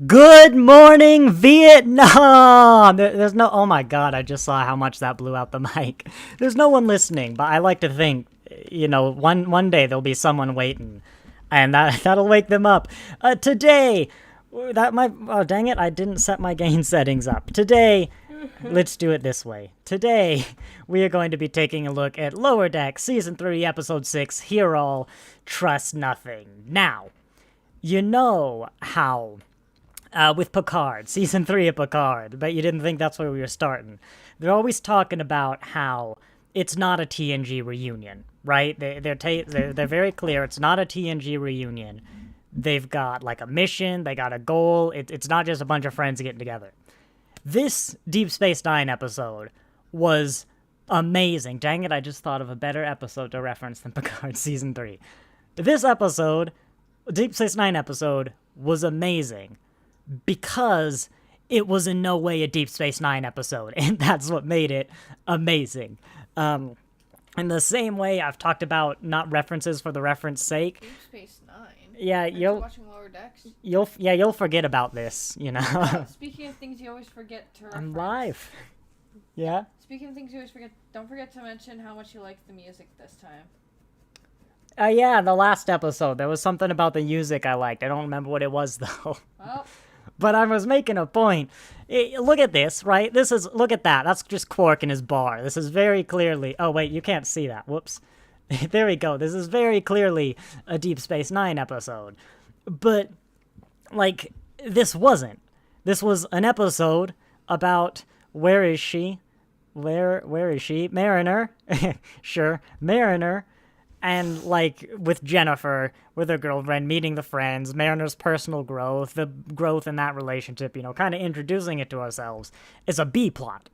Good morning, Vietnam! There's no... Oh my god, I just saw how much that blew out the mic. There's no one listening, but I like to think, one day there'll be someone waiting, and that'll wake them up. Today, oh dang it, I didn't set my gain settings up. Today, let's do it this way. Today, we are going to be taking a look at Lower Deck, Season 3, Episode 6, Hear All, Trust Nothing. Now, you know how... with Picard, Season 3 of Picard, but you didn't think that's where we were starting. They're always talking about how it's not a TNG reunion, right? They're very clear, it's not a TNG reunion. They've got, like, a mission, they got a goal, it's not just a bunch of friends getting together. This Deep Space Nine episode was amazing. Dang it, I just thought of a better episode to reference than Picard Season 3. This episode, Deep Space Nine episode, was amazing. Because it was in no way a Deep Space Nine episode, and that's what made it amazing. In the same way, I've talked about not references for the reference sake. Deep Space Nine. Yeah, watching Lower Decks. You'll forget about this, Speaking of things you always forget to reference. I'm live. Yeah. Speaking of things you always forget, don't forget to mention how much you liked the music this time. Yeah, the last episode there was something about the music I liked. I don't remember what it was though. Well. But I was making a point. Look at this, right? Look at that. That's just Quark in his bar. This is very clearly... Oh, wait, you can't see that. Whoops. There we go. This is very clearly a Deep Space Nine episode. But, like, this wasn't. This was an episode about... Where is she? Where is she? Mariner. Sure. Mariner. And, like, with Jennifer, with her girlfriend, meeting the friends, Mariner's personal growth, the growth in that relationship, kind of introducing it to ourselves, is a B plot.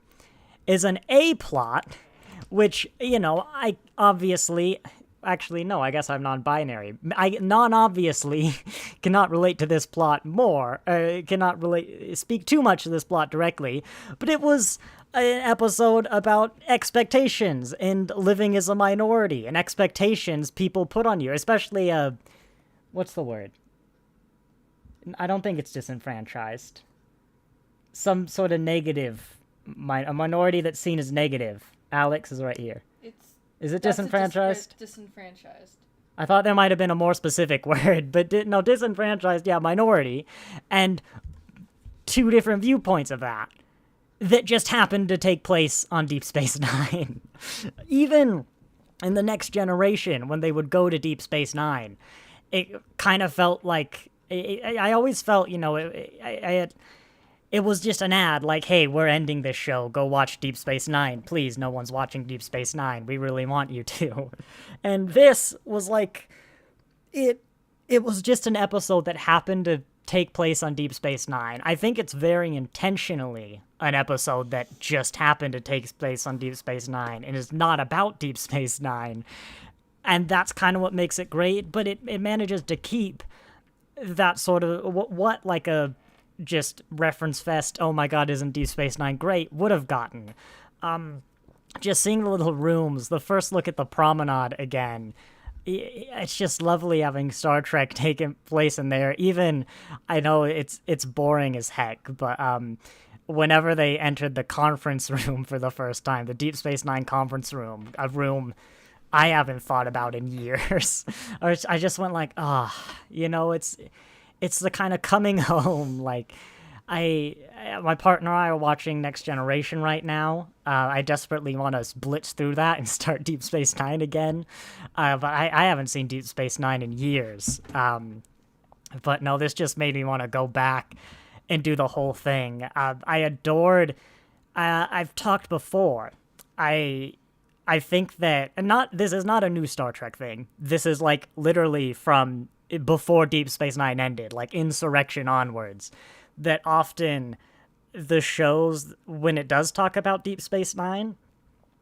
Is an A plot, which, I obviously... Actually, no, I guess I'm non-binary. I non-obviously cannot relate to this plot more, speak too much to this plot directly, but it was... an episode about expectations and living as a minority and expectations people put on you, especially, what's the word? I don't think it's disenfranchised. Some sort of negative, a minority that's seen as negative. Alex is right here. Is it disenfranchised? Disenfranchised. I thought there might have been a more specific word, but no, disenfranchised, yeah, minority, and two different viewpoints of that just happened to take place on Deep Space Nine. Even in the Next Generation, when they would go to Deep Space Nine, it kind of felt like... I always felt, it was just an ad, like, hey, we're ending this show, go watch Deep Space Nine. Please, no one's watching Deep Space Nine. We really want you to. And this was like... It was just an episode that happened to take place on Deep Space Nine. I think it's very intentionally an episode that just happened to take place on Deep Space Nine and is not about Deep Space Nine. And that's kind of what makes it great, but it manages to keep that sort of, what like a just reference fest, oh my god, isn't Deep Space Nine great, would have gotten. Just seeing the little rooms, the first look at the promenade again, it's just lovely having Star Trek taking place in there. Even, I know it's boring as heck, but whenever they entered the conference room for the first time, the Deep Space Nine conference room, a room I haven't thought about in years, I just went like, it's the kind of coming home, like, my partner and I are watching Next Generation right now. I desperately want to blitz through that and start Deep Space Nine again. But I haven't seen Deep Space Nine in years. But no, this just made me want to go back and do the whole thing. I adored... I've talked before. I think that... This is not a new Star Trek thing. This is, like, literally from before Deep Space Nine ended, like, Insurrection onwards. That often the shows, when it does talk about Deep Space Nine,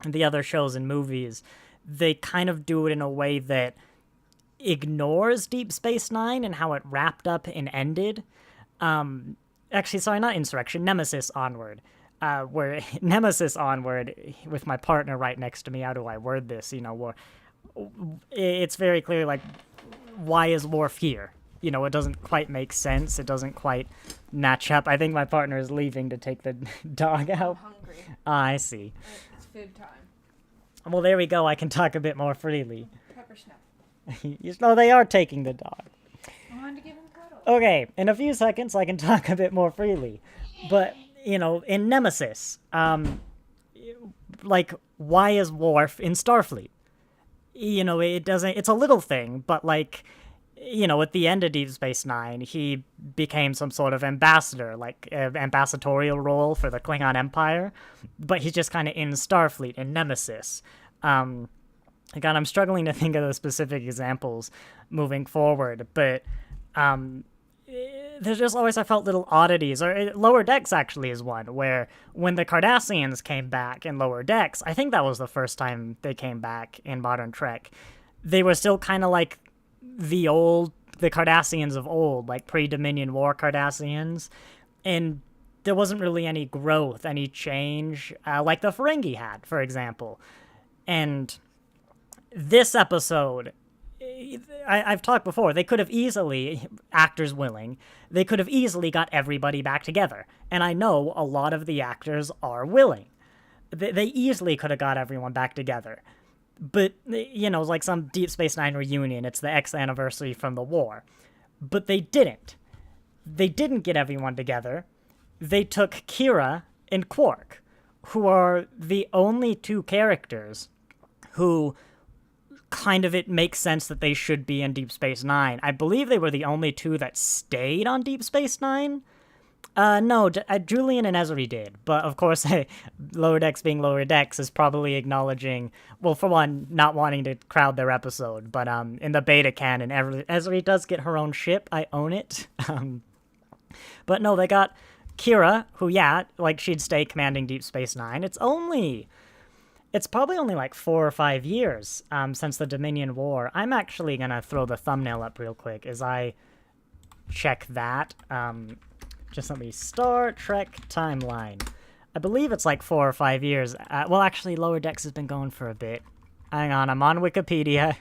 and the other shows and movies, they kind of do it in a way that ignores Deep Space Nine and how it wrapped up and ended. Actually, sorry, not Insurrection, Nemesis onward. Where Nemesis onward, with my partner right next to me, how do I word this? It's very clear, like, why is Worf here? it doesn't quite make sense. It doesn't quite match up. I think my partner is leaving to take the dog out. I'm hungry. Ah, I see. It's food time. Well, there we go. I can talk a bit more freely. Pepper snap. They are taking the dog. I wanted to give him a cuddle. Okay, in a few seconds, I can talk a bit more freely. But, in Nemesis, why is Worf in Starfleet? It's a little thing, but, at the end of Deep Space Nine, he became some sort of ambassador, ambassadorial role for the Klingon Empire, but he's just kind of in Starfleet, in Nemesis. Again, I'm struggling to think of the specific examples moving forward, but there's just always, I felt, little oddities. Or Lower Decks actually is one, where when the Cardassians came back in Lower Decks, I think that was the first time they came back in Modern Trek, they were still kind of like the Cardassians of old, like pre-Dominion War Cardassians, and there wasn't really any growth, any change, like the Ferengi had, for example. And this episode, I've talked before, they could have easily, actors willing, they could have easily got everybody back together. And I know a lot of the actors are willing. They easily could have got everyone back together. But, like some Deep Space Nine reunion, it's the X anniversary from the war. But they didn't. They didn't get everyone together. They took Kira and Quark, who are the only two characters who kind of it makes sense that they should be in Deep Space Nine. I believe they were the only two that stayed on Deep Space Nine. No, Julian and Je-f-Ery did, but of course, Lower Decks being Lower Decks is probably acknowledging, well, for one, not wanting to crowd their episode, but in the beta canon, Je-f-Ery does get her own ship. I own it. But no, they got Kira, who, she'd stay commanding Deep Space Nine. It's probably only like 4 or 5 years since the Dominion War. I'm actually gonna throw the thumbnail up real quick as I check that. Just let me Star Trek timeline. I believe it's like 4 or 5 years. Well, actually, Lower Decks has been going for a bit. Hang on, I'm on Wikipedia,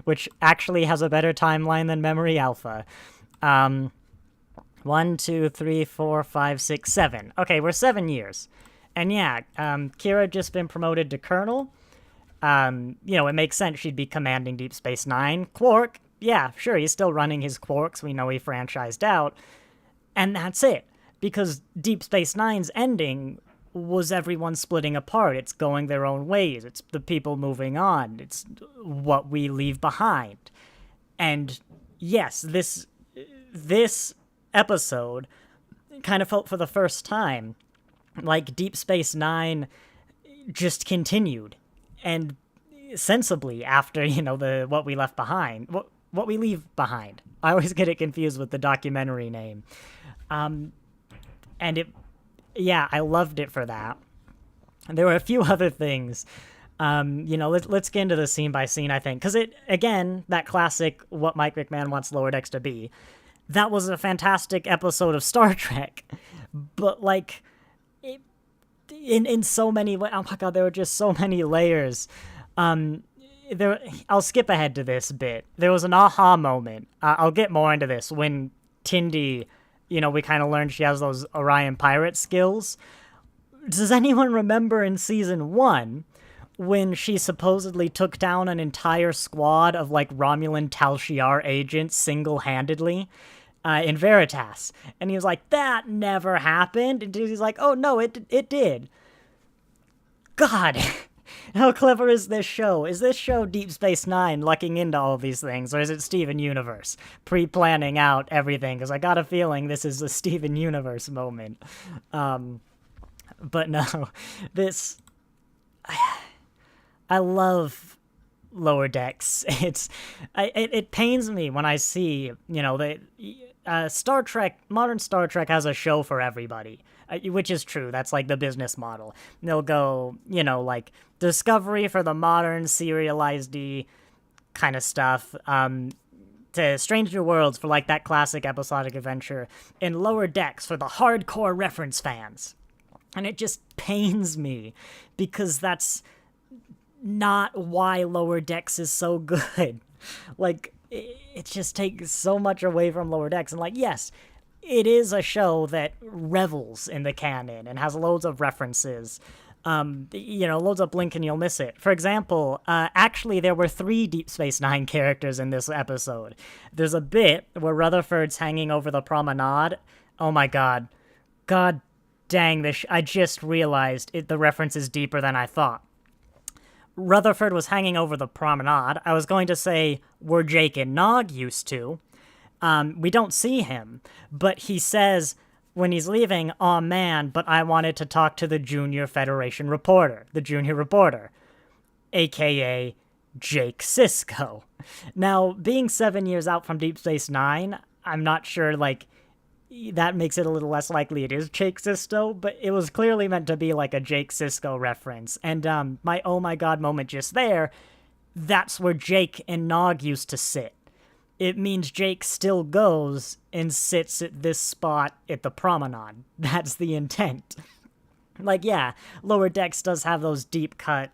which actually has a better timeline than Memory Alpha. 1, 2, 3, 4, 5, 6, 7. Okay, we're 7 years. And Kira just been promoted to Colonel. It makes sense she'd be commanding Deep Space Nine. Quark, sure, he's still running his quarks. We know he franchised out. And that's it. Because Deep Space Nine's ending was everyone splitting apart. It's going their own ways. It's the people moving on. It's what we leave behind. And yes, this episode kind of felt for the first time like Deep Space Nine just continued. And sensibly after, what we left behind. What we leave behind. I always get it confused with the documentary name. And I loved it for that. And there were a few other things. Let's get into the scene by scene, I think. Because that classic, what Mike McMahon wants Lower Decks to be, that was a fantastic episode of Star Trek. But, in so many ways, oh my god, there were just so many layers. I'll skip ahead to this bit. There was an aha moment. I'll get more into this when Tindy, we kind of learned she has those Orion pirate skills. Does anyone remember in season 1 when she supposedly took down an entire squad of Romulan Tal Shiar agents single-handedly in Veritas? And he was like, that never happened. And he's like, oh no, it did. God. How clever is this show? Is this show Deep Space Nine lucking into all of these things, or is it Steven Universe pre-planning out everything? Because I got a feeling this is a Steven Universe moment. But no, I love Lower Decks. It pains me when I see, Star Trek, modern Star Trek has a show for everybody, which is true. That's the business model. They'll go, Discovery for the modern serialized kind of stuff, to Strange New Worlds for that classic episodic adventure, and Lower Decks for the hardcore reference fans. And it just pains me because that's not why Lower Decks is so good. it just takes so much away from Lower Decks. And, like, yes, it is a show that revels in the canon and has loads of references. Loads of blink and you'll miss it. For example, actually, there were 3 Deep Space Nine characters in this episode. There's a bit where Rutherford's hanging over the promenade. Oh my god. God dang, I just realized the reference is deeper than I thought. Rutherford was hanging over the promenade. I was going to say where Jake and Nog used to. We don't see him, but he says when he's leaving, "Aw man, but I wanted to talk to the Junior Federation reporter," the junior reporter, aka Jake Sisko. Now, being 7 years out from Deep Space Nine, I'm not sure, like, that makes it a little less likely it is Jake Sisko, but it was clearly meant to be like a Jake Sisko reference. And my oh my god moment just there, that's where Jake and Nog used to sit. It means Jake still goes and sits at this spot at the promenade. That's the intent. Like, yeah, Lower Decks does have those deep cut,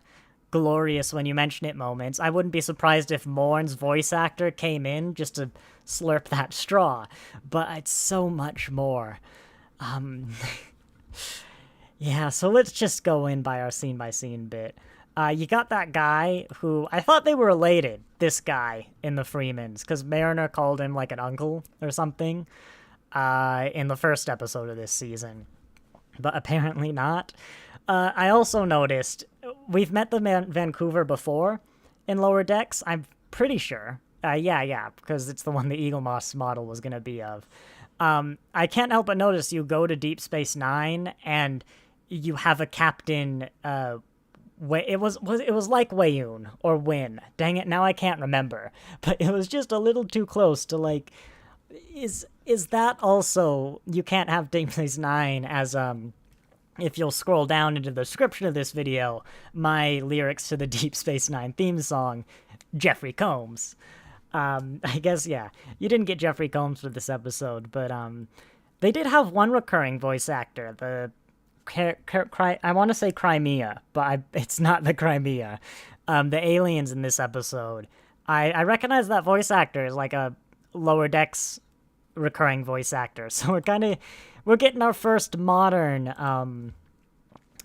glorious when you mention it moments. I wouldn't be surprised if Morn's voice actor came in just to slurp that straw, but it's so much more. Yeah, so let's just go in by our scene-by-scene bit. You got that guy who, I thought they were related, this guy in the Freemans, because Mariner called him like an uncle or something in the first episode of this season, but apparently not. I also noticed, we've met the Vancouver before in Lower Decks, I'm pretty sure. Yeah, because it's the one the Eagle Moss model was going to be of. I can't help but notice you go to Deep Space Nine and you have a captain, it was like Wayun or Win. Dang it, now I can't remember. But it was just a little too close to, like, is that also, you can't have Deep Space Nine as, if you'll scroll down into the description of this video, my lyrics to the Deep Space Nine theme song, Jeffrey Combs. I guess, yeah, you didn't get Jeffrey Combs for this episode, but they did have one recurring voice actor, I want to say Crimea, but it's not the Crimea. The aliens in this episode. I recognize that voice actor as like a Lower Decks recurring voice actor, so we're getting our first modern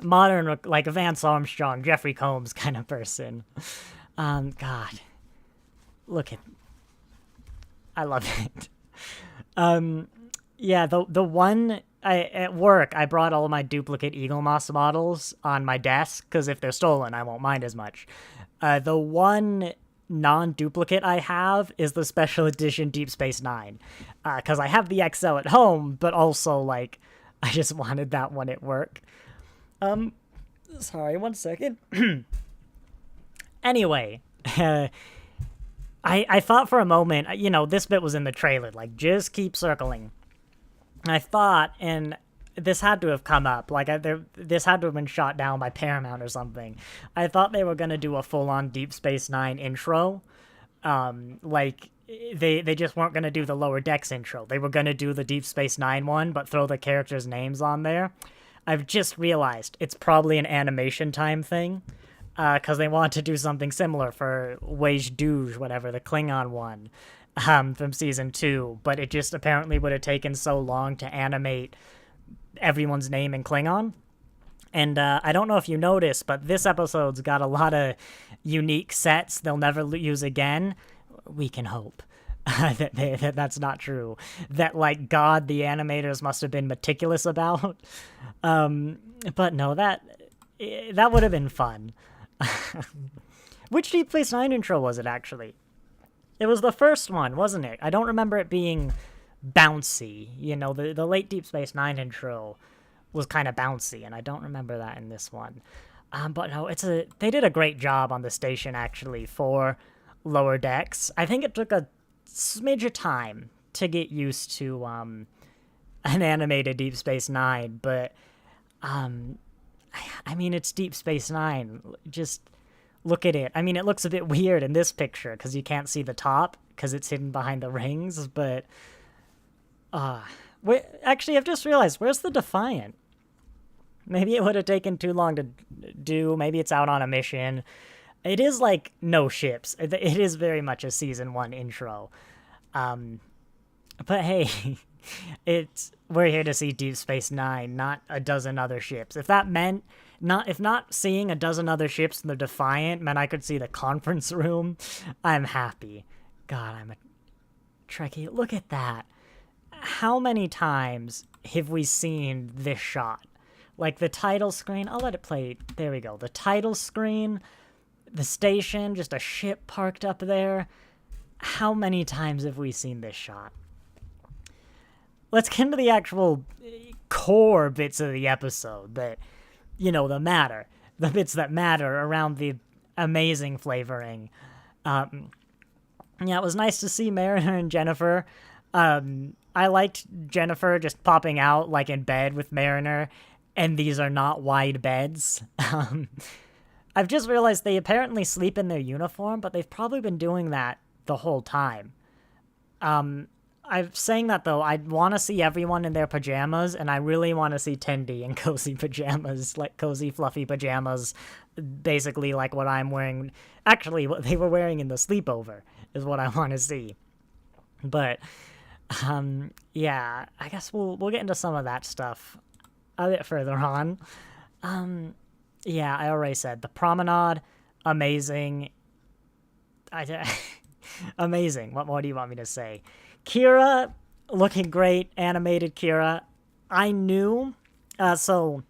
like Vance Armstrong, Jeffrey Combs kind of person. God, look at, I love it. Yeah, the one at work, I brought all of my duplicate Eagle Moss models on my desk because if they're stolen, I won't mind as much. The one non-duplicate I have is the special edition Deep Space Nine, because I have the XL at home, but also, like, I just wanted that one at work. Sorry, 1 second. Anyway, I thought for a moment, this bit was in the trailer, like, just keep circling. I thought, and this had to have come up, like, this had to have been shot down by Paramount or something. I thought they were going to do a full-on Deep Space Nine intro. Like, they just weren't going to do the Lower Decks intro. They were going to do the Deep Space Nine one, but throw the characters' names on there. I've just realized it's probably an animation time thing, because they want to do something similar for Wage Douge, whatever, the Klingon one. From season 2, but it just apparently would have taken so long to animate everyone's name in Klingon. And I don't know if you noticed, but this episode's got a lot of unique sets they'll never use again. We can hope that that's not true. That, like, God, the animators must have been meticulous about. But no, that would have been fun. Which Deep Space Nine intro was it, actually? It was the first one, wasn't it? I don't remember it being bouncy. The late Deep Space Nine intro was kind of bouncy, and I don't remember that in this one. But no, they did a great job on the station, actually, for Lower Decks. I think it took a smidge of time to get used to an animated Deep Space Nine, but I mean, it's Deep Space Nine. Just look at it. I mean, it looks a bit weird in this picture because you can't see the top because it's hidden behind the rings, but wait, actually, I've just realized, where's the Defiant? Maybe it would have taken too long to do. Maybe it's out on a mission. It is like no ships. It is very much a season 1 intro. But hey, we're here to see Deep Space Nine, not a dozen other ships. If that meant if not seeing a dozen other ships in the Defiant meant I could see the conference room, I'm happy. God, I'm a Trekkie. Look at that. How many times have we seen this shot? Like the title screen. I'll let it play. There we go. The title screen, the station, just a ship parked up there. How many times have we seen this shot? Let's get into the actual core bits of the episode that, the bits that matter around the amazing flavoring. Yeah, it was nice to see Mariner and Jennifer. I liked Jennifer just popping out like in bed with Mariner, and these are not wide beds. I've just realized they apparently sleep in their uniform, but they've probably been doing that the whole time. I'm saying that though, I want to see everyone in their pajamas, and I really want to see Tendi in cozy pajamas, like cozy fluffy pajamas, basically like what I'm wearing. Actually, what they were wearing in the sleepover is what I want to see. But yeah, I guess we'll get into some of that stuff a bit further on. Yeah, I already said the promenade, amazing. Amazing. What more do you want me to say? Kira, looking great, animated Kira. I knew, so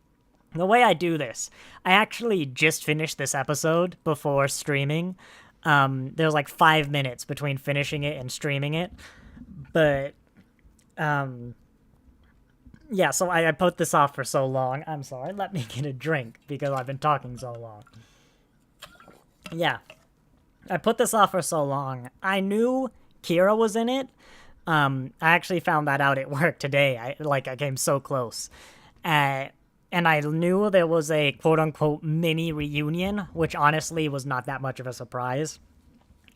the way I do this, I actually just finished this episode before streaming. There's like 5 minutes between finishing it and streaming it, but, yeah, so I put this off for so long. I'm sorry, let me get a drink because I've been talking so long. Yeah, I put this off for so long. I knew Kira was in it. I actually found that out at work today. I came so close. And I knew there was a quote-unquote mini reunion, which honestly was not that much of a surprise.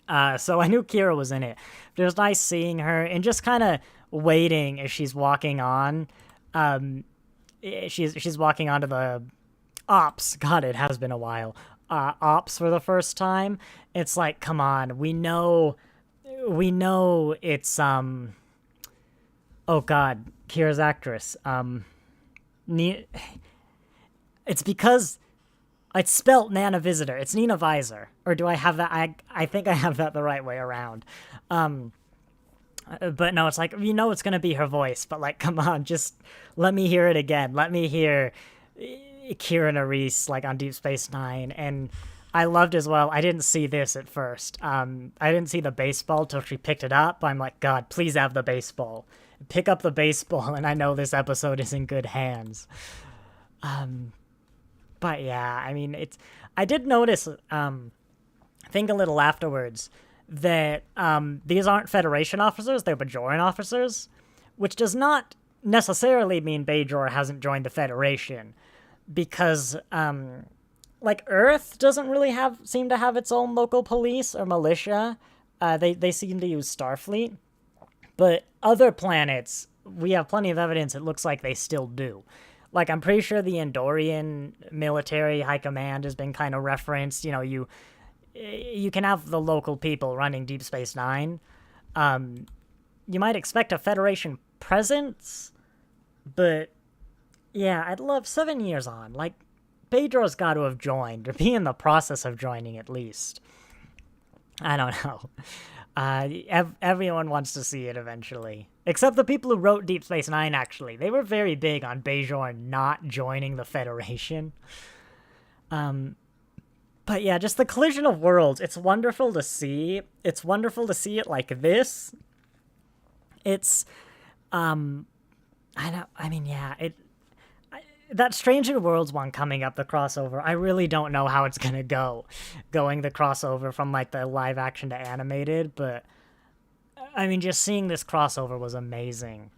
So I knew Kira was in it. But it was nice seeing her and just kind of waiting as she's walking on. She's walking onto the ops. God, it has been a while. Ops for the first time. It's like, come on, we know it's oh god, Kira's actress. It's because it's spelt Nana Visitor. It's Nina Visor. Or do I have that? I think I have that the right way around. But no, it's like, it's gonna be her voice, but like, come on, just let me hear it again. Let me hear Kira Nerys like on Deep Space Nine. And I loved as well, I didn't see this at first. I didn't see the baseball till she picked it up. I'm like, God, please have the baseball. Pick up the baseball, and I know this episode is in good hands. But yeah, I mean, I did notice, think a little afterwards, that these aren't Federation officers, they're Bajoran officers, which does not necessarily mean Bajor hasn't joined the Federation, because like Earth doesn't really seem to have its own local police or militia. They seem to use Starfleet, but other planets, we have plenty of evidence it looks like they still do. Like, I'm pretty sure the Andorian military high command has been kind of referenced. You can have the local people running Deep Space Nine. You might expect a Federation presence, but yeah, I'd love 7 years on. Like, Pedro's got to have joined, or be in the process of joining at least. I don't know. Everyone wants to see it eventually. Except the people who wrote Deep Space Nine, actually. They were very big on Bajor not joining the Federation. But yeah, just the collision of worlds. It's wonderful to see. It's wonderful to see it like this. It's, that Strange New Worlds one coming up, the crossover, I really don't know how it's gonna go. Going the crossover from, like, the live action to animated, but, I mean, just seeing this crossover was amazing.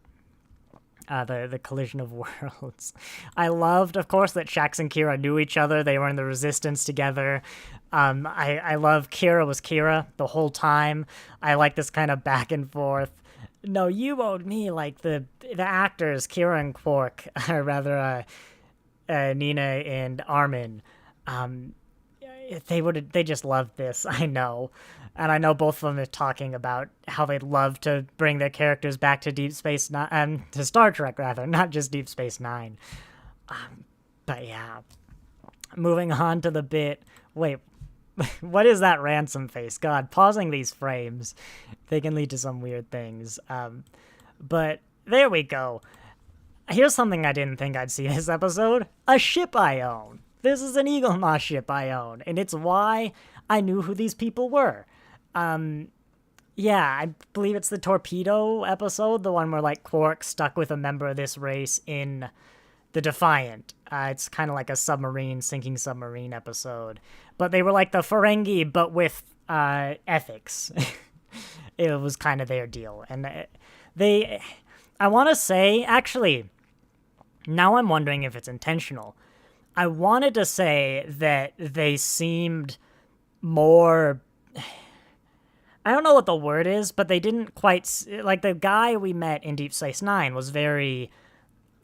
The collision of worlds. I loved, of course, that Shax and Kira knew each other. They were in the Resistance together. I love Kira was Kira the whole time. I like this kind of back and forth. No, you owed me, like, the actors, Kira and Quark, or rather, Nina and Armin. they just loved this, I know. And I know both of them are talking about how they'd love to bring their characters back to Deep Space Nine, to Star Trek rather, not just Deep Space Nine. But yeah, moving on to the bit. Wait, what is that ransom face? God, pausing these frames, they can lead to some weird things. But there we go. Here's something I didn't think I'd see this episode. A ship I own. This is an Eaglemoss ship I own, and it's why I knew who these people were. Yeah, I believe it's the torpedo episode, the one where, like, Quark stuck with a member of this race in the Defiant. It's kind of like a sinking submarine episode. But they were like the Ferengi, but with ethics. It was kind of their deal. And I want to say, actually, now I'm wondering if it's intentional. I wanted to say that they seemed more, I don't know what the word is, but they didn't quite, like the guy we met in Deep Space Nine was very,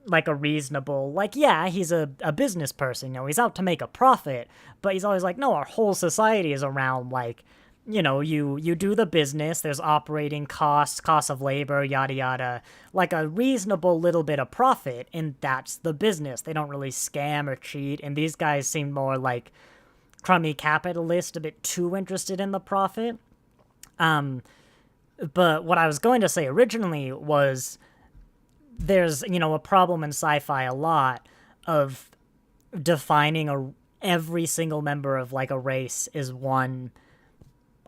like a reasonable, like, yeah, he's a business person, he's out to make a profit, but he's always like, no, our whole society is around, like, you do the business, there's operating costs of labor, yada yada, like a reasonable little bit of profit, and that's the business. They don't really scam or cheat, and these guys seem more like crummy capitalist, a bit too interested in the profit. But what I was going to say originally was there's, a problem in sci-fi a lot of defining every single member of, like, a race is one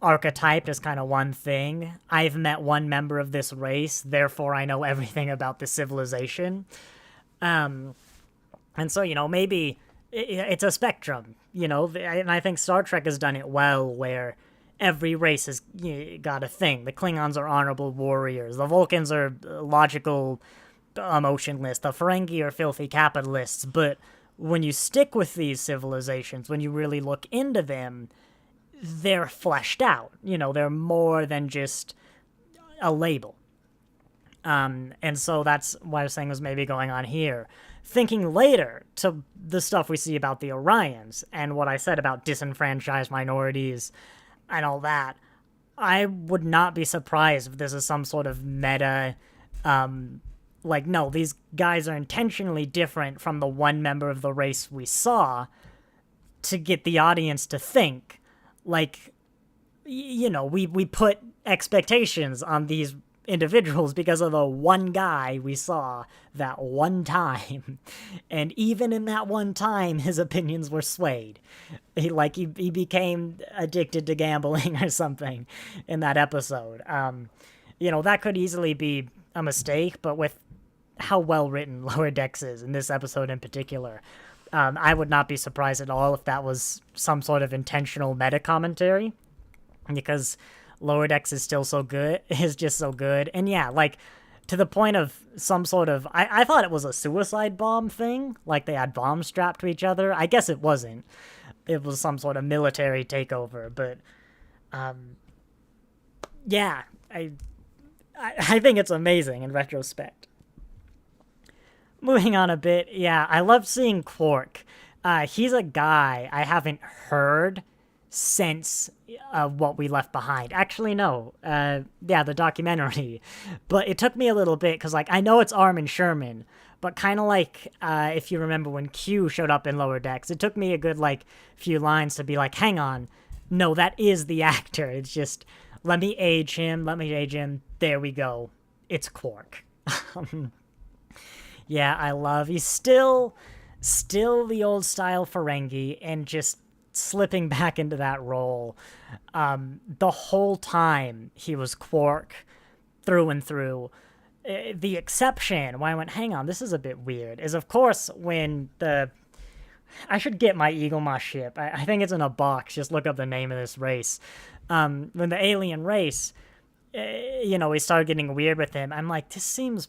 archetype, is kind of one thing. I've met one member of this race, therefore I know everything about the civilization. And so, maybe it's a spectrum, and I think Star Trek has done it well, where every race has got a thing. The Klingons are honorable warriors, the Vulcans are logical, emotionless, the Ferengi are filthy capitalists, but when you stick with these civilizations, when you really look into them, they're fleshed out. They're more than just a label. And so that's what I was saying was maybe going on here. Thinking later to the stuff we see about the Orions and what I said about disenfranchised minorities and all that, I would not be surprised if this is some sort of meta, like, no, these guys are intentionally different from the one member of the race we saw to get the audience to think, like, we put expectations on these individuals because of the one guy we saw that one time. And even in that one time, his opinions were swayed. He became addicted to gambling or something in that episode. That could easily be a mistake, but with how well written Lower Decks is in this episode in particular, I would not be surprised at all if that was some sort of intentional meta commentary, because Lower Decks is still so good, is just so good. And yeah, like, to the point of some sort of, I thought it was a suicide bomb thing, like they had bombs strapped to each other. I guess it wasn't. It was some sort of military takeover, but yeah, I think it's amazing in retrospect. Moving on a bit, yeah, I love seeing Quark. He's a guy I haven't heard since What We Left Behind. Actually, no. Yeah, the documentary. But it took me a little bit, because, like, I know it's Armin Sherman, but kind of like, if you remember when Q showed up in Lower Decks, it took me a good, like, few lines to be like, hang on, no, that is the actor. It's just, let me age him, there we go. It's Quark. Yeah, I love, he's still the old style Ferengi, and just slipping back into that role. The whole time he was Quark through and through. The exception, why I went, hang on, this is a bit weird, is of course when I should get my Eaglemoss ship. I think it's in a box, just look up the name of this race. When the alien race, we started getting weird with him, I'm like, this seems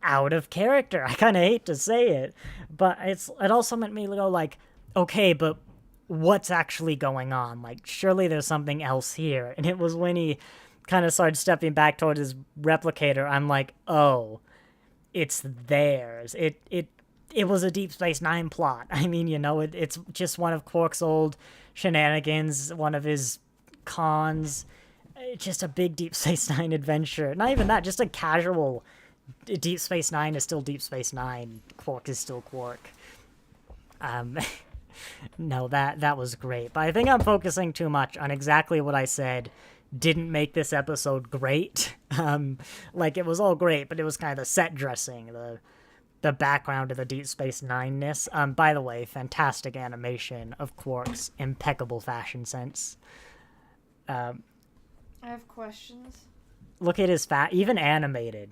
out of character. I kind of hate to say it, but it also meant me go like, okay, but what's actually going on? Like, surely there's something else here. And it was when he kind of started stepping back towards his replicator, I'm like, oh, it's theirs. It it was a Deep Space Nine plot. I mean, you know, it's just one of Quark's old shenanigans, one of his cons. Just a big Deep Space Nine adventure. Not even that, just a casual Deep Space Nine is still Deep Space Nine. Quark is still Quark. No, that was great. But I think I'm focusing too much on exactly what I said didn't make this episode great. Like, it was all great, but it was kind of the set dressing, the background of the Deep Space Nine-ness. By the way, fantastic animation of Quark's impeccable fashion sense. I have questions. Look at his even animated.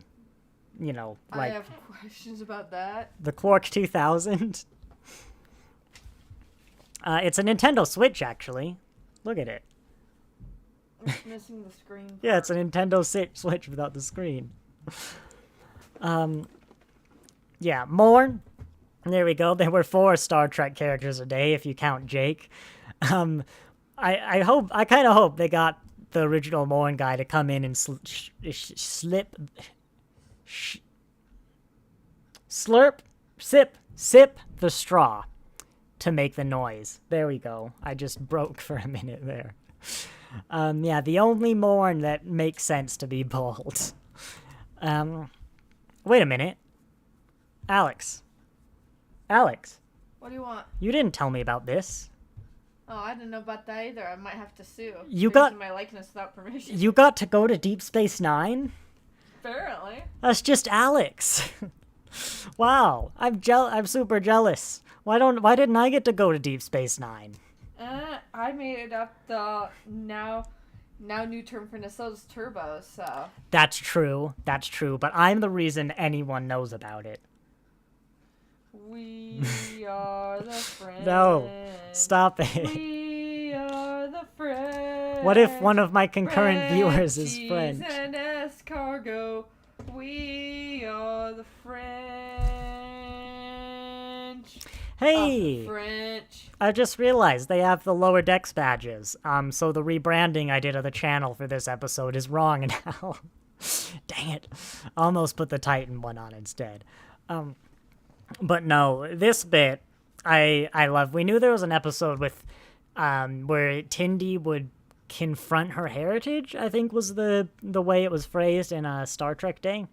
You know, like... I have questions about that. The Quark 2000. It's a Nintendo Switch, actually. Look at it. It's missing the screen part. Yeah, it's a Nintendo Switch without the screen. Yeah, Morn. There we go. There were 4 Star Trek characters a day, if you count Jake. I kind of hope they got the original Morn guy to come in and sip the straw to make the noise. There we go. I just broke for a minute there. Yeah, the only Morn that makes sense to be bald. Wait a minute. Alex. What do you want? You didn't tell me about this. Oh, I didn't know about that either. I might have to sue. You They're got- using my likeness without permission. You got to go to Deep Space Nine? Apparently. That's just Alex. Wow, I'm super jealous. Why didn't I get to go to Deep Space Nine? I made up the now new term for Nasso's turbo, so. That's true, but I'm the reason anyone knows about it. We are the friends. No, stop it. We are the friends. What if one of my concurrent viewers is cheese French? and escargot. We are the French. Hey! French. I just realized they have the Lower Decks badges. So the rebranding I did of the channel for this episode is wrong now. Dang it. Almost put the Titan one on instead. But no, this bit I love. We knew there was an episode with where Tindy would confront her heritage, I think was the way it was phrased in Star Trek Day.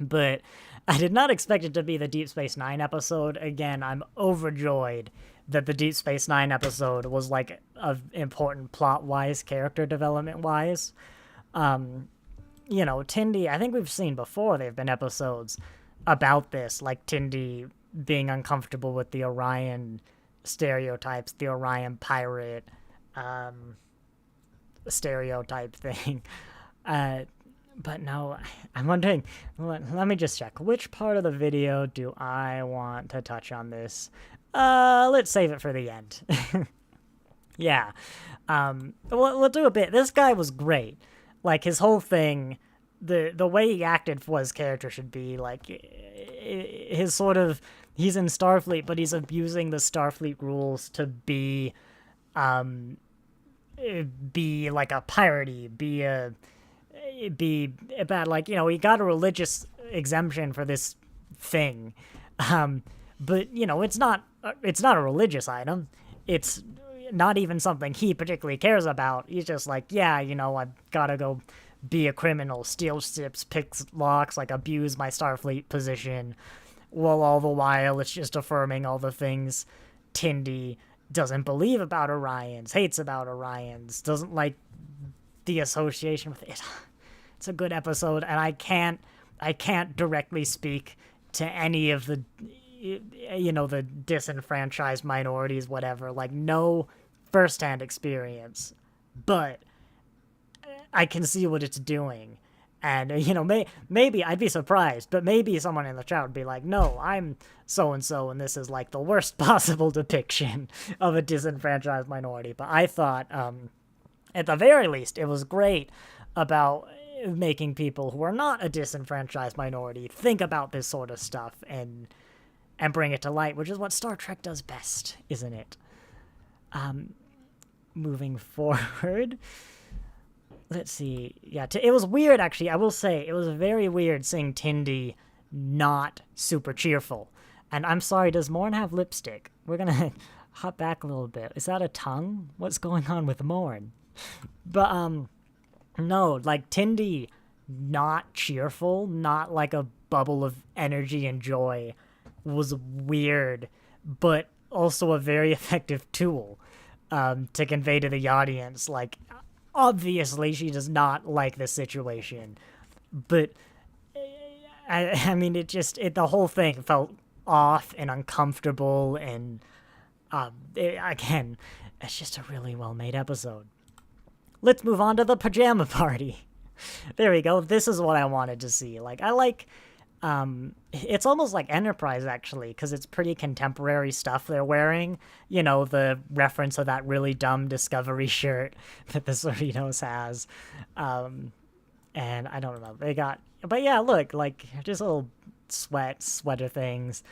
But I did not expect it to be the Deep Space Nine episode. Again, I'm overjoyed that the Deep Space Nine episode was like important plot-wise, character development-wise. You know, Tindy, I think we've seen before there have been episodes about this, like Tindy being uncomfortable with the Orion stereotypes, the Orion pirate stereotype thing. But no, I'm wondering, let me just check. Which part of the video do I want to touch on this? Let's save it for the end. Yeah. We'll do a bit. This guy was great. Like, his whole thing, the way he acted for his character should be, like, his sort of, he's in Starfleet, but he's abusing the Starfleet rules to be like a piratey, be about, like, you know, he got a religious exemption for this thing, but, you know, it's not a religious item. It's not even something he particularly cares about. He's just like, yeah, you know, I've gotta go be a criminal, steal ships, pick locks, like, abuse my Starfleet position, while all the while it's just affirming all the things Tindy doesn't believe about Orions, hates about Orions, doesn't like the association with it. It's a good episode, and I can't directly speak to any of the, you know, the disenfranchised minorities, whatever, like, no firsthand experience, but I can see what it's doing. And, you know, maybe I'd be surprised, but maybe someone in the chat would be like, no, I'm so-and-so, and this is, like, the worst possible depiction of a disenfranchised minority. But I thought, at the very least, it was great about making people who are not a disenfranchised minority think about this sort of stuff and bring it to light, which is what Star Trek does best, isn't it? Moving forward... Let's see. Yeah, it was weird, actually. I will say, it was very weird seeing Tindy not super cheerful And I'm sorry, does Morn have lipstick? We're gonna hop back a little bit. Is that a tongue? What's going on with Morn? But, no, like, Tindy, not cheerful, not like a bubble of energy and joy, was weird, but also a very effective tool to convey to the audience, like, obviously she does not like the situation, but, I mean, the whole thing felt off and uncomfortable, and, again, it's just a really well-made episode. Let's move on to the pajama party. There we go. This is what I wanted to see. Like, I like, it's almost like Enterprise, actually, because it's pretty contemporary stuff they're wearing. You know, the reference of that really dumb Discovery shirt that the Cerritos has. And I don't know. They got, but yeah, look, like, just little sweater things.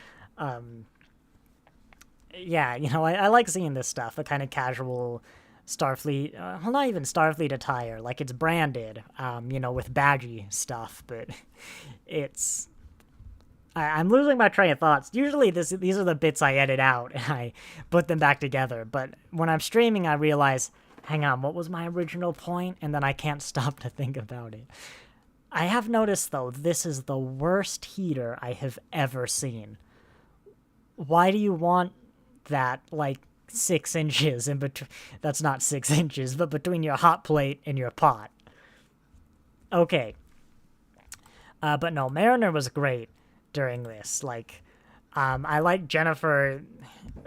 Yeah, you know, I like seeing this stuff, the kind of casual Starfleet, well, not even Starfleet attire, like it's branded, you know, with badgy stuff, but it's, I'm losing my train of thoughts. Usually these are the bits I edit out and I put them back together, but when I'm streaming, I realize, hang on, what was my original point? And then I can't stop to think about it. I have noticed, though, this is the worst heater I have ever seen. Why do you want that, like, 6 inches in between? That's not 6 inches, but between your hot plate and your pot. Okay. But no, Mariner was great during this. Like, I like Jennifer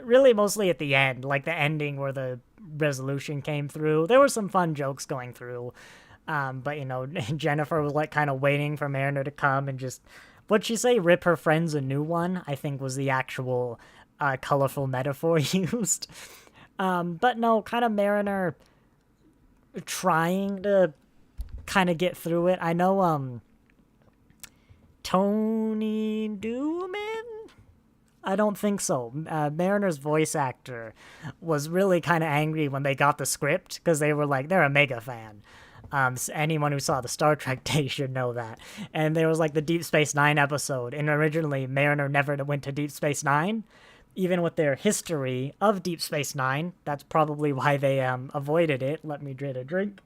really mostly at the end, like the ending where the resolution came through. There were some fun jokes going through. But, you know, Jennifer was, like, kind of waiting for Mariner to come and just, what'd she say, rip her friends a new one, I think was the actual colorful metaphor used. But no, kind of Mariner trying to kind of get through it. I know, Tony Newman? I don't think so. Mariner's voice actor was really kind of angry when they got the script, because they were like, they're a mega fan. So anyone who saw the Star Trek day should know that. And there was like the Deep Space Nine episode, and originally Mariner never went to Deep Space Nine. Even with their history of Deep Space Nine, that's probably why they avoided it. Let me get a drink.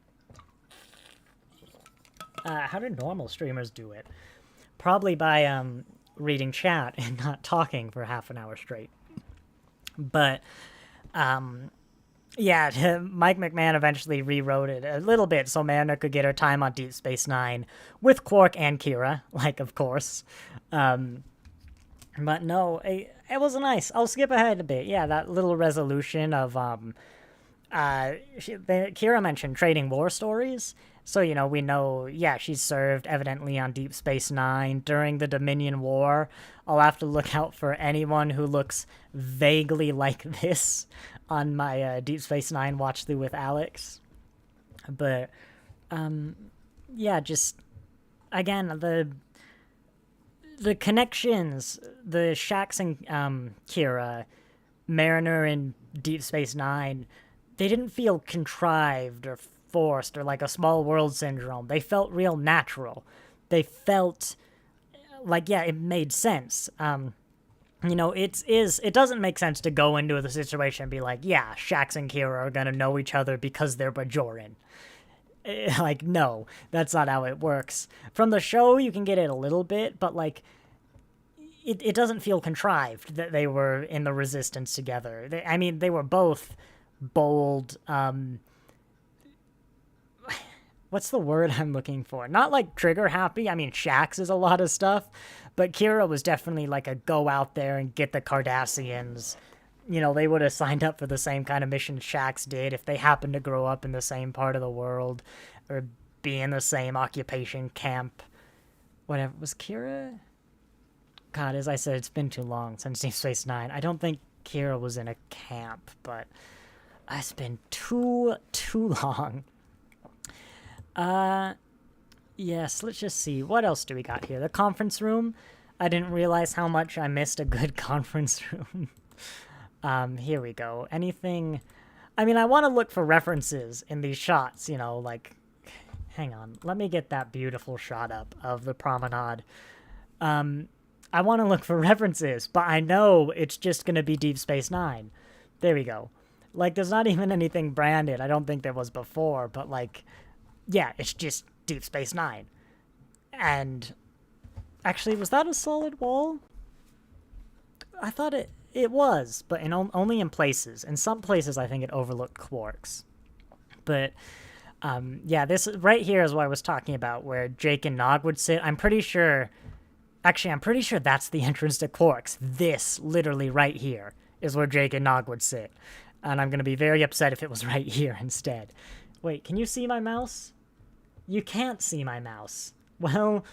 How do normal streamers do it? Probably by reading chat and not talking for half an hour straight. But yeah, Mike McMahon eventually rewrote it a little bit so Mariner could get her time on Deep Space Nine with Quark and Kira, like, of course. But no, it was nice. I'll skip ahead a bit. Yeah, that little resolution of, Kira mentioned trading war stories. So, you know, we know, yeah, she served evidently on Deep Space Nine during the Dominion War. I'll have to look out for anyone who looks vaguely like this on my Deep Space Nine watch through with Alex. But, yeah, just, again, the connections, the Shax and Kira, Mariner and Deep Space Nine, they didn't feel contrived or forced or like a small world syndrome. They felt real natural. They felt like, yeah, it made sense. You know, it doesn't make sense to go into the situation and be like, yeah, Shax and Kira are gonna know each other because they're Bajoran. Like, no, that's not how it works. From the show, you can get it a little bit, but, like, it doesn't feel contrived that they were in the Resistance together. I mean, they were both bold, what's the word I'm looking for? Not, like, trigger-happy. I mean, Shax is a lot of stuff, but Kira was definitely, like, a go out there and get the Cardassians. You know, they would have signed up for the same kind of mission Shax did if they happened to grow up in the same part of the world or be in the same occupation camp. Whatever. Was Kira? God, as I said, it's been too long since Deep Space Nine. I don't think Kira was in a camp, but it's been too long. Yes, let's just see. What else do we got here? The conference room. I didn't realize how much I missed a good conference room. Here we go. Anything... I mean, I want to look for references in these shots, you know, like... Hang on. Let me get that beautiful shot up of the promenade. I want to look for references, but I know it's just going to be Deep Space Nine. There we go. Like, there's not even anything branded. I don't think there was before, but, like, yeah, it's just Deep Space Nine. And, actually, was that a solid wall? I thought it was, but only in places. In some places, I think it overlooked quarks. But, yeah, this right here is what I was talking about, where Jake and Nog would sit. I'm pretty sure that's the entrance to quarks. This, literally right here, is where Jake and Nog would sit. And I'm going to be very upset if it was right here instead. Wait, can you see my mouse? You can't see my mouse. Well,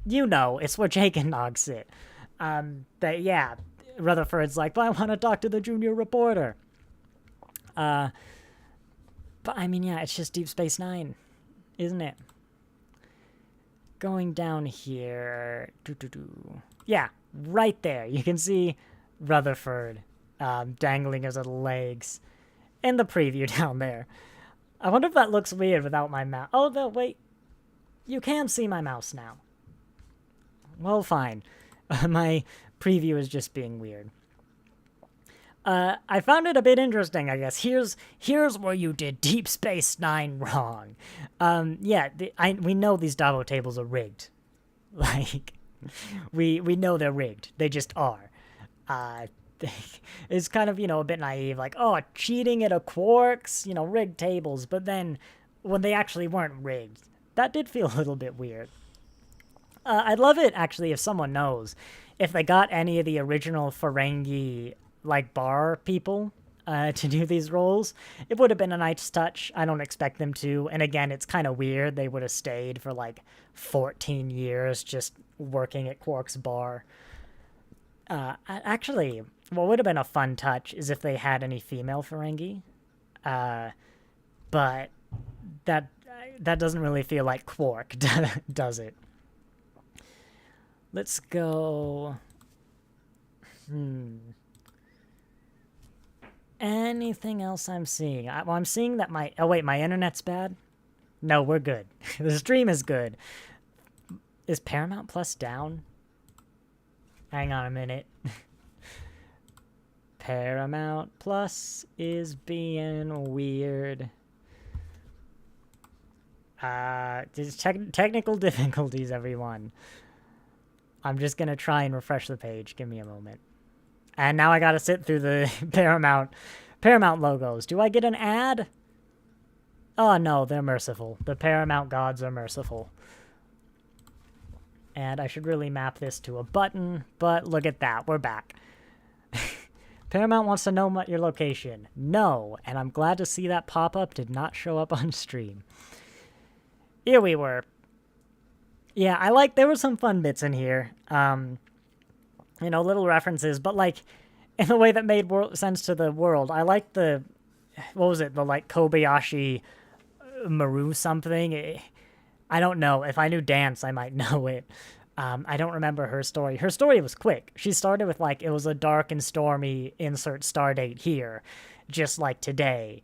you know, it's where Jake and Nog sit. But yeah, Rutherford's like, but I want to talk to the junior reporter. But I mean, yeah, it's just Deep Space Nine, isn't it? Going down here, yeah, right there. You can see Rutherford dangling his little legs in the preview down there. I wonder if that looks weird without my mouse. Oh, no, wait. You can see my mouse now. Well, fine. My preview is just being weird. I found it a bit interesting, I guess. Here's where you did Deep Space Nine wrong. Yeah, we know these Davo tables are rigged. Like, we know they're rigged. They just are. It's kind of, a bit naive. Like, oh, cheating at a quarks, rigged tables. But then, when they actually weren't rigged, that did feel a little bit weird. I'd love it, actually, if someone knows. If they got any of the original Ferengi bar people to do these roles, it would have been a nice touch. I don't expect them to, and again, it's kind of weird. They would have stayed for 14 years just working at Quark's bar. Actually, what would have been a fun touch is if they had any female Ferengi, but that doesn't really feel like Quark, does it? Let's go. Anything else I'm seeing? I'm seeing that my... Oh, wait, my internet's bad? No, we're good. The stream is good. Is Paramount Plus down? Hang on a minute. Paramount Plus is being weird. Just technical difficulties, everyone. I'm just gonna try and refresh the page. Give me a moment. And now I gotta sit through the Paramount logos. Do I get an ad? Oh no, they're merciful. The Paramount gods are merciful. And I should really map this to a button, but look at that, we're back. Paramount wants to know your location. No, and I'm glad to see that pop-up did not show up on stream. Here we were. Yeah, there were some fun bits in here. Little references, but in a way that made sense to the world. I like the, what was it, the Kobayashi Maru something? I don't know. If I knew dance, I might know it. I don't remember her story. Her story was quick. She started with it was a dark and stormy insert stardate here, just like today.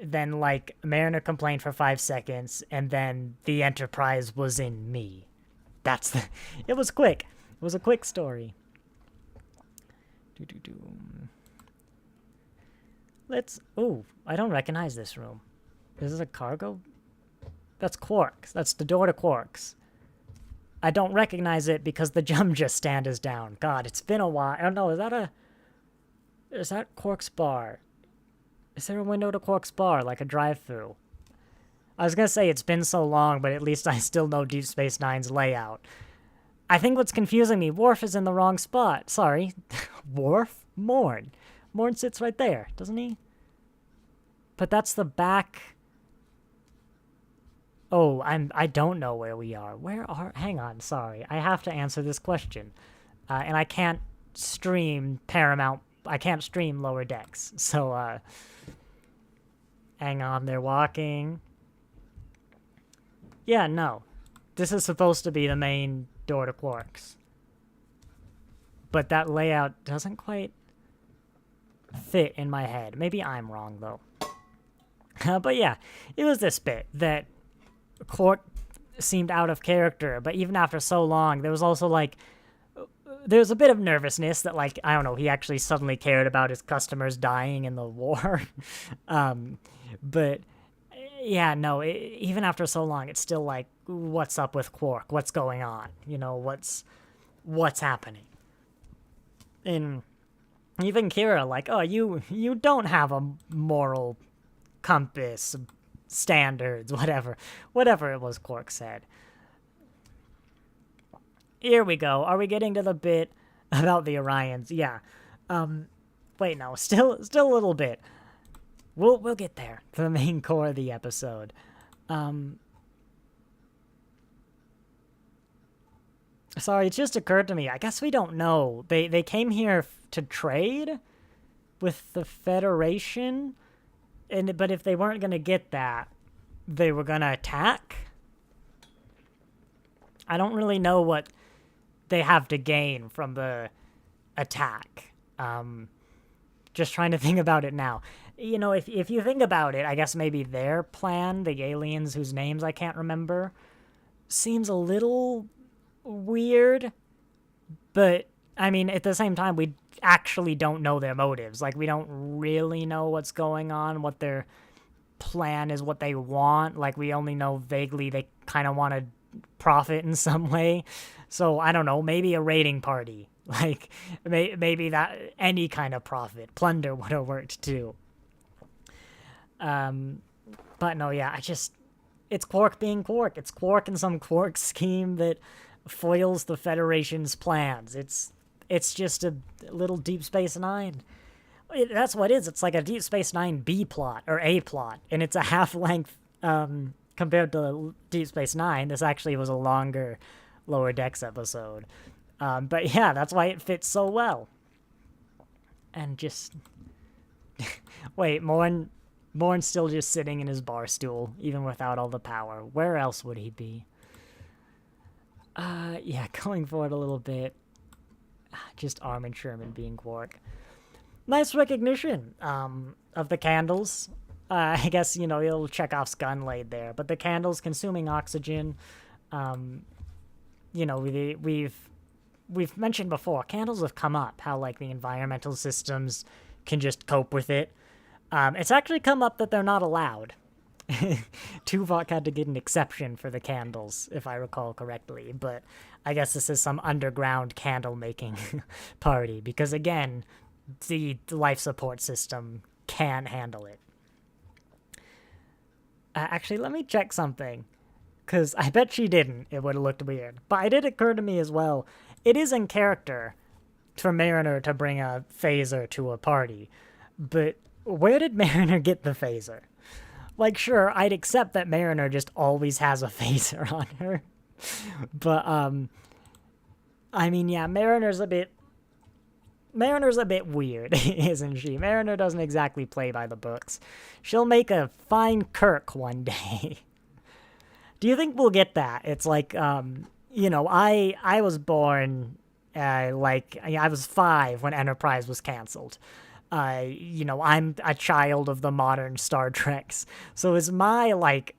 Then Mariner complained for 5 seconds, and then the Enterprise was in me. It was quick. It was a quick story. I don't recognize this room. Is this a cargo? That's Quarks. That's the door to Quarks. I don't recognize it because the jump just stand is down. God, it's been a while. I don't know, is that Quark's bar? Is there a window to Quark's bar, like a drive-thru? I was gonna say it's been so long, but at least I still know Deep Space Nine's layout. I think what's confusing me, Worf is in the wrong spot. Sorry. Worf? Morn. Morn sits right there, doesn't he? But that's the back... Oh, I don't know where we are. Hang on, sorry. I have to answer this question. And I can't stream Paramount... I can't stream Lower Decks. So, hang on, they're walking. Yeah, no. This is supposed to be the main door to Quarks. But that layout doesn't quite fit in my head. Maybe I'm wrong, though. But yeah, it was this bit that Quark seemed out of character, but even after so long, there was also like there's a bit of nervousness that, like, I don't know, he actually suddenly cared about his customers dying in the war. But yeah, no, even after so long, it's still like, what's up with Quark? What's going on? You know, what's happening? And even Kira, like, oh, you don't have a moral compass, standards, whatever it was Quark said. Here we go. Are we getting to the bit about the Orions? Yeah. Wait, no. Still a little bit. We'll get there to the main core of the episode. Sorry, it just occurred to me. I guess we don't know. They came here to trade with the Federation, but if they weren't gonna get that, they were gonna attack. I don't really know what they have to gain from the attack. Just trying to think about it now. You know, if you think about it, I guess maybe their plan, the aliens whose names I can't remember, seems a little weird. But, I mean, at the same time, we actually don't know their motives. Like, we don't really know what's going on, what their plan is, what they want. Like, we only know vaguely they kind of want to profit in some way. So, I don't know, maybe a raiding party. Like, maybe that, any kind of profit. Plunder would have worked, too. But no, yeah, it's Quark being Quark. It's Quark and some Quark scheme that foils the Federation's plans. It's just a little Deep Space Nine. That's what it is. It's like a Deep Space Nine B plot, or A plot, and it's a half-length, compared to Deep Space Nine. This actually was a longer Lower Decks episode. But yeah, that's why it fits so well. And just... Wait, Morn's still just sitting in his bar stool, even without all the power. Where else would he be? Yeah, going forward a little bit. Just Armin Sherman being Quark. Nice recognition of the candles. I guess, you know, you'll Chekhov's gun laid there. But the candles consuming oxygen, you know, we've mentioned before, candles have come up, how, like, the environmental systems can just cope with it. It's actually come up that they're not allowed. Tuvok had to get an exception for the candles, if I recall correctly, but I guess this is some underground candle-making party, because, again, the life support system can't handle it. Actually, let me check something, because I bet she didn't. It would have looked weird. But it did occur to me as well, it is in character for Mariner to bring a phaser to a party, but where did Mariner get the phaser? Like, sure, I'd accept that Mariner just always has a phaser on her. But, I mean, yeah, Mariner's a bit weird, isn't she? Mariner doesn't exactly play by the books. She'll make a fine Kirk one day. Do you think we'll get that? It's like, you know, I was born, I was 5 when Enterprise was canceled. You know, I'm a child of the modern Star Treks. So is my, like,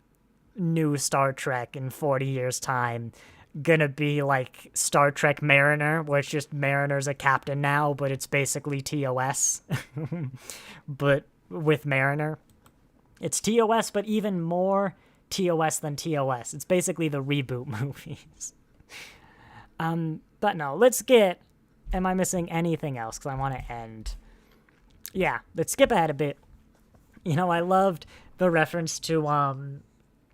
new Star Trek in 40 years' time gonna be like Star Trek Mariner, where it's just Mariner's a captain now, but it's basically TOS, but with Mariner? It's TOS, but even more TOS than TOS. It's basically the reboot movies. But no, let's get... Am I missing anything else? Because I want to end... Yeah, let's skip ahead a bit. You know, I loved the reference to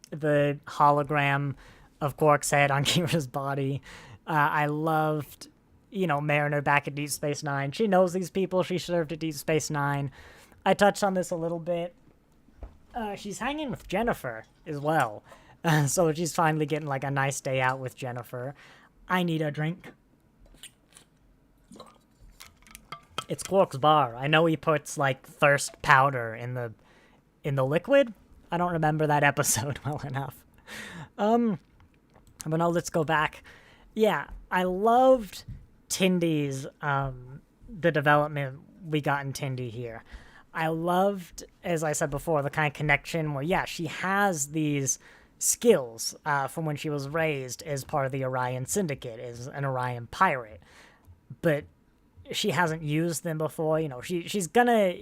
the hologram of Quark's head on Kira's body. I loved, you know, Mariner back at Deep Space Nine. She knows these people. She served at Deep Space Nine. I touched on this a little bit. She's hanging with Jennifer as well. So she's finally getting, like, a nice day out with Jennifer. I need a drink. It's Quark's bar. I know he puts, like, thirst powder in the liquid. I don't remember that episode well enough. But no, let's go back. Yeah, I loved Tindy's, the development we got in Tindy here. I loved, as I said before, the kind of connection where, yeah, she has these skills from when she was raised as part of the Orion Syndicate, as an Orion pirate. But she hasn't used them before. She's gonna...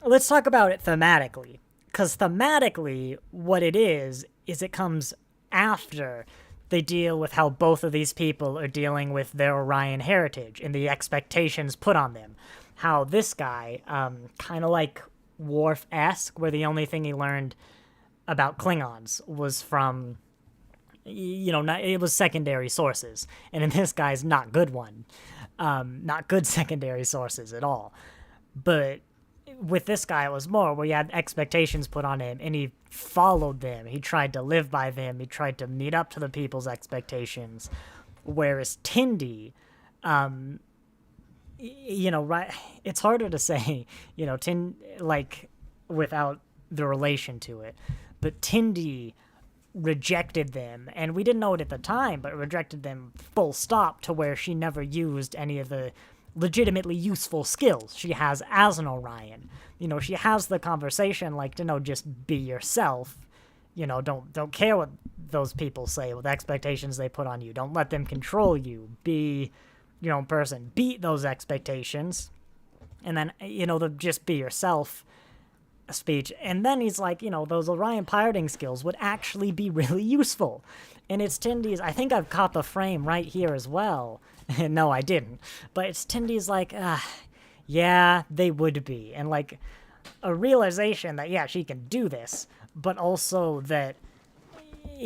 Let's talk about it thematically. Because thematically, what it is it comes after they deal with how both of these people are dealing with their Orion heritage and the expectations put on them. How this guy, kind of like Worf-esque, where the only thing he learned about Klingons was from, it was secondary sources. And in this guy's not good one. Not good secondary sources at all. But with this guy, it was more where he had expectations put on him, and he followed them. He tried to live by them. He tried to meet up to the people's expectations. Whereas Tindy, right, it's harder to say, without the relation to it. But Tindy rejected them, and we didn't know it at the time, but rejected them full stop, to where she never used any of the legitimately useful skills she has as an Orion. She has the conversation just be yourself. Don't care what those people say, what expectations they put on you. Don't let them control you. Be your own person. Beat those expectations. And then, the just be yourself speech. And then he's like, those Orion pirating skills would actually be really useful. And it's Tindy's, I think I've caught the frame right here as well. No, I didn't. But it's Tindy's like, yeah, they would be. And a realization that, yeah, she can do this, but also that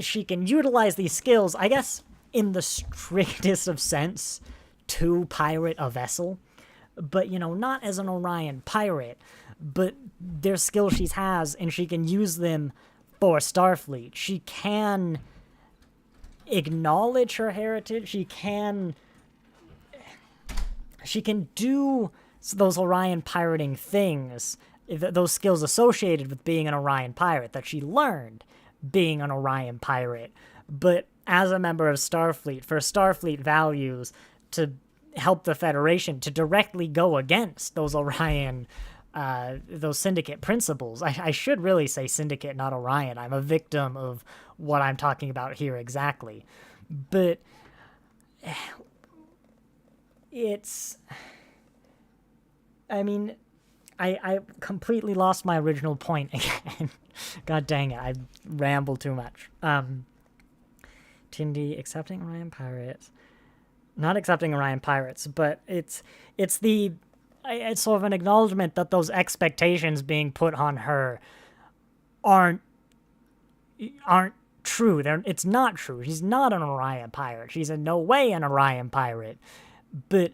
she can utilize these skills, I guess, in the strictest of sense, to pirate a vessel. But, not as an Orion pirate, but they're skills she has, and she can use them for Starfleet. She can acknowledge her heritage. She can do those Orion pirating things, those skills associated with being an Orion pirate that she learned being an Orion pirate. But as a member of Starfleet, for Starfleet values to help the Federation to directly go against those Orion, those Syndicate principles. I should really say Syndicate, not Orion. I'm a victim of what I'm talking about here exactly. But it's... I completely lost my original point again. God dang it, I ramble too much. Tindy accepting Orion pirates. Not accepting Orion pirates, but it's sort of an acknowledgement that those expectations being put on her aren't true. It's not true. She's not an Orion pirate. She's in no way an Orion pirate. But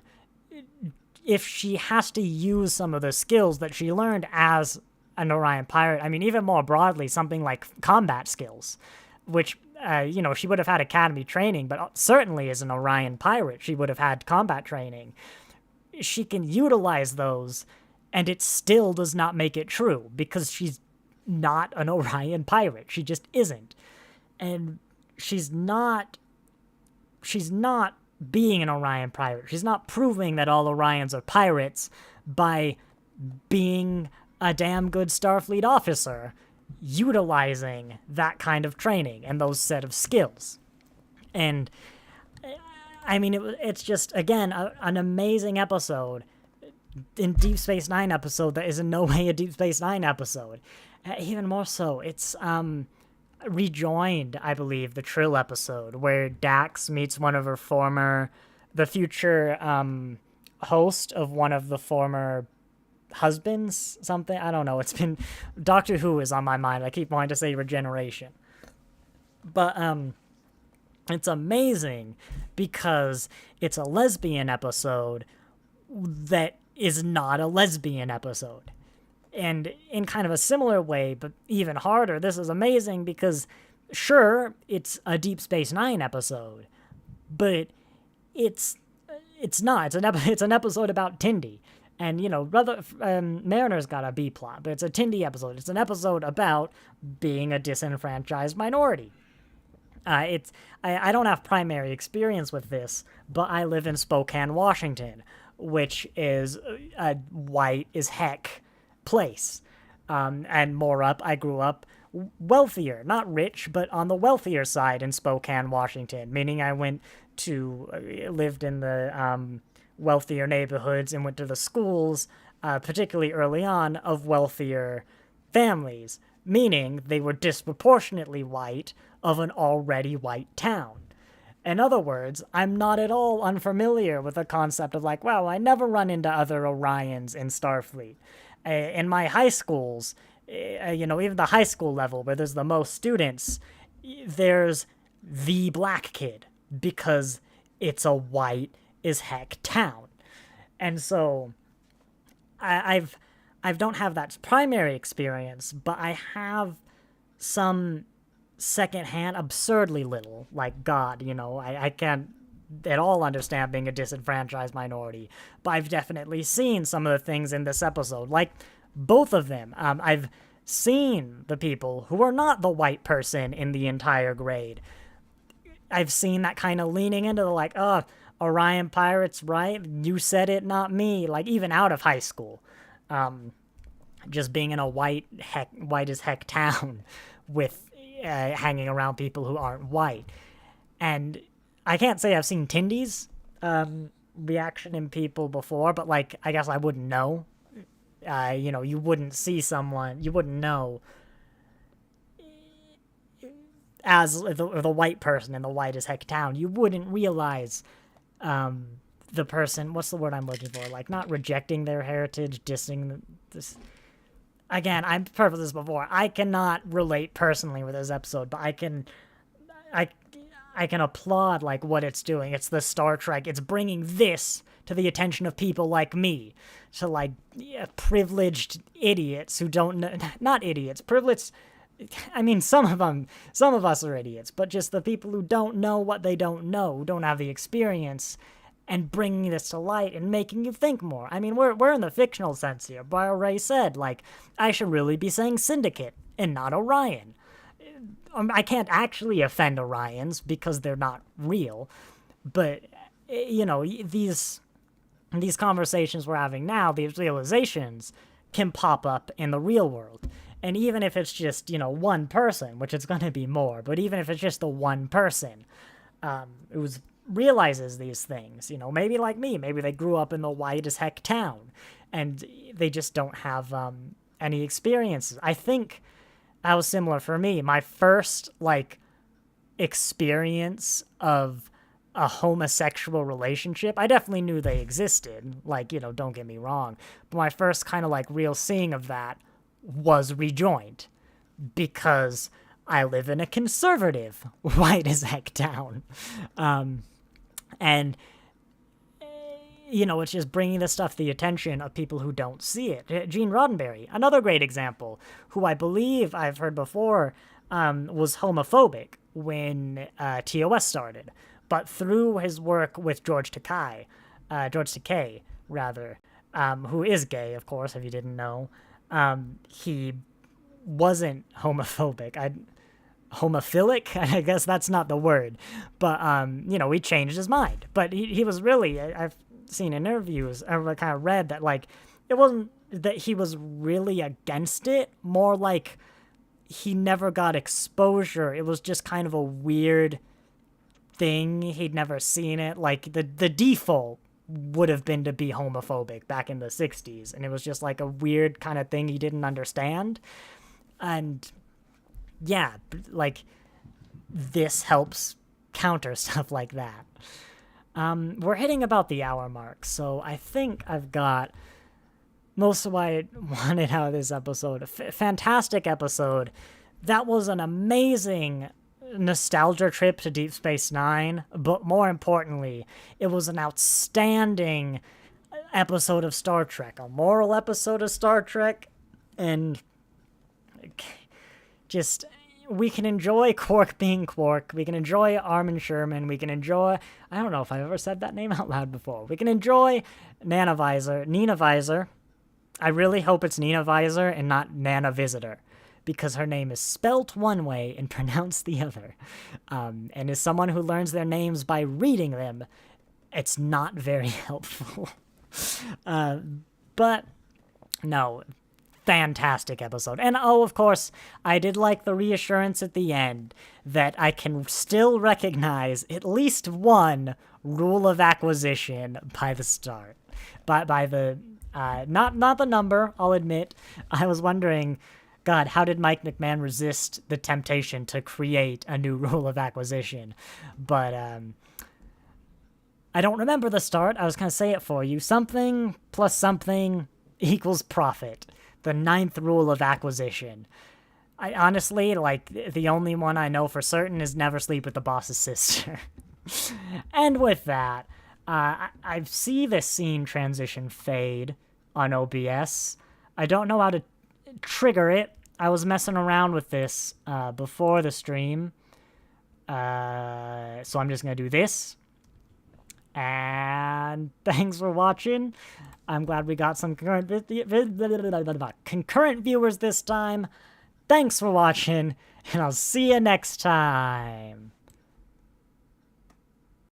if she has to use some of the skills that she learned as an Orion pirate, even more broadly, something like combat skills, which, she would have had academy training, but certainly as an Orion pirate, she would have had combat training. She can utilize those, and it still does not make it true, because she's not an Orion pirate. She just isn't. And she's not being an Orion pirate. She's not proving that all Orions are pirates by being a damn good Starfleet officer, utilizing that kind of training and those set of skills. And it's just, again, an amazing episode, in Deep Space Nine episode that is in no way a Deep Space Nine episode. Even more so, it's rejoined, I believe, the Trill episode, where Dax meets one of her the future host of one of the former husbands, something. I don't know. It's been, Doctor Who is on my mind. I keep wanting to say Regeneration. But it's amazing because it's a lesbian episode that is not a lesbian episode. And in kind of a similar way, but even harder, this is amazing because, sure, it's a Deep Space Nine episode, but it's not. It's an episode about Tindy. And, Mariner's got a B plot, but it's a Tindy episode. It's an episode about being a disenfranchised minority. I don't have primary experience with this, but I live in Spokane, Washington, which is a white as heck place. and more up, I grew up wealthier, not rich, but on the wealthier side in Spokane, Washington, meaning I lived in the wealthier neighborhoods and went to the schools, particularly early on, of wealthier families, meaning they were disproportionately white of an already white town. In other words, I'm not at all unfamiliar with the concept of like, wow, I never run into other Orions in Starfleet. In my high schools, even the high school level where there's the most students, there's the black kid because it's a white as heck town. And so I don't have that primary experience, but I have some secondhand, absurdly little, like God, I can't at all understand being a disenfranchised minority, but I've definitely seen some of the things in this episode, like both of them. I've seen the people who are not the white person in the entire grade. I've seen that kind of leaning into the like, Orion Pirates, right? You said it, not me. Like even out of high school, just being in a white as heck town with hanging around people who aren't white. And I can't say I've seen Tindy's reaction in people before, but like I guess I wouldn't know. You wouldn't see someone, you wouldn't know as the white person in the white as heck town. You wouldn't realize the person, what's the word I'm looking for? Like not rejecting their heritage, dissing this. Again, I've purposed this before. I cannot relate personally with this episode, but I can applaud like what it's doing. It's the Star Trek. It's bringing this to the attention of people like me, to like privileged idiots who don't know, not idiots, privileged. I mean, some of us are idiots, but just the people who don't know what they don't know, who don't have the experience, and bringing this to light and making you think more. I mean, we're in the fictional sense here. But I already said, like, I should really be saying Syndicate and not Orion. I can't actually offend Orions because they're not real, but these conversations we're having now, these realizations can pop up in the real world. And even if it's just, one person, which it's going to be more, but even if it's just the one person who realizes these things, maybe like me, maybe they grew up in the white as heck town and they just don't have any experiences. I think that was similar for me. My first, experience of a homosexual relationship, I definitely knew they existed, don't get me wrong, but my first kind of, real seeing of that was Rejoined, because I live in a conservative, white as heck town. And, it's just bringing this stuff to the attention of people who don't see it. Gene Roddenberry, another great example, who I believe I've heard before was homophobic when TOS started. But through his work with George Takei, who is gay, of course, if you didn't know, he wasn't homophobic. Homophilic? I guess that's not the word. But, he changed his mind. But he was really, I've seen in interviews, I kind of read that, it wasn't that he was really against it, more like he never got exposure. It was just kind of a weird thing. He'd never seen it. The default would have been to be homophobic back in the 60s, and it was just a weird kind of thing he didn't understand. And yeah, this helps counter stuff like that. We're hitting about the hour mark, so I think I've got most of what I wanted out of this episode. Fantastic episode. That was an amazing nostalgia trip to Deep Space Nine, but more importantly, it was an outstanding episode of Star Trek, a moral episode of Star Trek, and just, we can enjoy Quark being Quark, we can enjoy Armin Sherman, we can enjoy, I don't know if I've ever said that name out loud before, we can enjoy Nina Visor. I really hope it's Nina Visor and not Nana Visitor, because her name is spelt one way and pronounced the other. And as someone who learns their names by reading them, it's not very helpful. But no, fantastic episode. And oh, of course, I did like the reassurance at the end that I can still recognize at least one rule of acquisition by the start. By the, not the number, I'll admit. I was wondering, God, how did Mike McMahon resist the temptation to create a new rule of acquisition? But, I don't remember the start. I was going to say it for you. Something plus something equals profit. The 9th rule of acquisition. I honestly, like, the only one I know for certain is never sleep with the boss's sister. And with that, I see this scene transition fade on OBS. I don't know how to trigger it. I was messing around with this before the stream. So I'm just going to do this. And thanks for watching. I'm glad we got some concurrent viewers this time. Thanks for watching, and I'll see you next time.